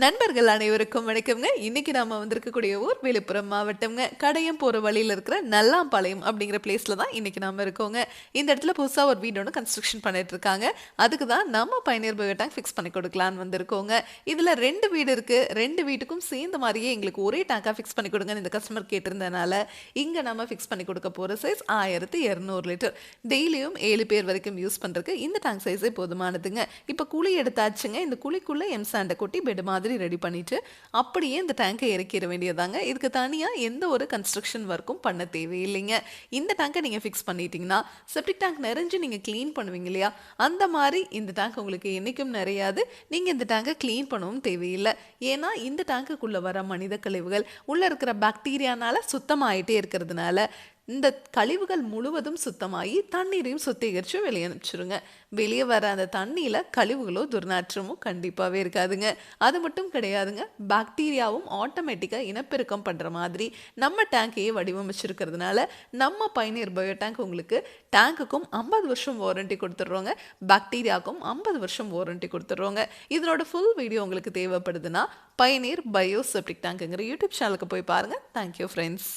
நண்பர்கள் அனைவருக்கும் வணக்கம்ங்க. இன்னைக்கு நாம வந்திருக்கக்கூடிய ஊர் விழுப்புரம் மாவட்டம்ங்க. கடையம் போற வழியில இருக்கிற நல்லாம்பாளையம் அப்படிங்கிற பிளேஸ்ல தான் இன்னைக்கு நாம இருக்கோங்க. இந்த இடத்துல புதுசா ஒரு வீடு ஒன்று கன்ஸ்ட்ரக்ஷன் பண்ணிட்டு இருக்காங்க. அதுக்கு தான் நம்ம பயணியர் பயோ டேங்க் ஃபிக்ஸ் பண்ணி கொடுக்கலான்னு வந்திருக்கோங்க. இதுல 2 வீடு இருக்கு. 2 வீட்டுக்கும் சேர்ந்த மாதிரியே எங்களுக்கு ஒரே டேங்கா ஃபிக்ஸ் பண்ணி கொடுங்கன்னு இந்த கஸ்டமர் கேட்டிருந்தனால இங்க நம்ம ஃபிக்ஸ் பண்ணி கொடுக்க போற சைஸ் 1200 லிட்டர். டெய்லியும் 7 பேர் வரைக்கும் யூஸ் பண்றதுக்கு இந்த டேங்க் சைஸே போதுமானதுங்க. இப்ப குழி எடுத்தாச்சுங்க. இந்த குழிக்குள்ள எம்சாண்டை கொட்டி பெட் மாதிரி ரெடி பண்ணிட்டு அப்படியே இந்த டேங்கை இறக்கிட வேண்டியதாங்க. இதுக்கு தனியா எந்த ஒரு கன்ஸ்ட்ரக்ஷன் ஒர்க்கும் பண்ண தேவையில்லைங்க. இந்த டேங்கை நீங்க ஃபிக்ஸ் பண்ணிட்டீங்கன்னா செப்டிக் டேங்க் நிறைஞ்சு நீங்க க்ளீன் பண்ணுவீங்க இல்லையா, அந்த மாதிரி இந்த டேங்க் உங்களுக்கு என்னைக்கும் நிறையாது. நீங்க இந்த டேங்கை க்ளீன் பண்ணவும் தேவையில்லை. ஏன்னா இந்த டேங்குக்குள்ள வர மனித கழிவுகள் உள்ள இருக்கிற பாக்டீரியானால சுத்தமாயிட்டே இருக்கிறதுனால இந்த கழிவுகள் முழுவதும் சுத்தமாகி தண்ணீரையும் சுத்திகரித்து வெளியே அனுப்பிச்சிருங்க. வெளியே வர அந்த தண்ணியில் கழிவுகளோ துர்நாற்றமோ கண்டிப்பாகவே இருக்காதுங்க. அது மட்டும் கிடையாதுங்க, பாக்டீரியாவும் ஆட்டோமேட்டிக்காக இனப்பெருக்கம் பண்ணுற மாதிரி நம்ம டேங்கையே வடிவமைச்சிருக்கிறதுனால நம்ம பயணியர் பயோ டேங்க் உங்களுக்கு டேங்குக்கும் 50 வருஷம் வாரண்டி கொடுத்துட்றோங்க, பாக்டீரியாவுக்கும் 50 வருஷம் வாரண்டி கொடுத்துட்றோங்க. இதனோட ஃபுல் வீடியோ உங்களுக்கு தேவைப்படுதுன்னா பயணியர் பயோ செப்டிக் டேங்க்குங்கிற யூடியூப் சேனலுக்கு போய் பாருங்கள். Thank you friends.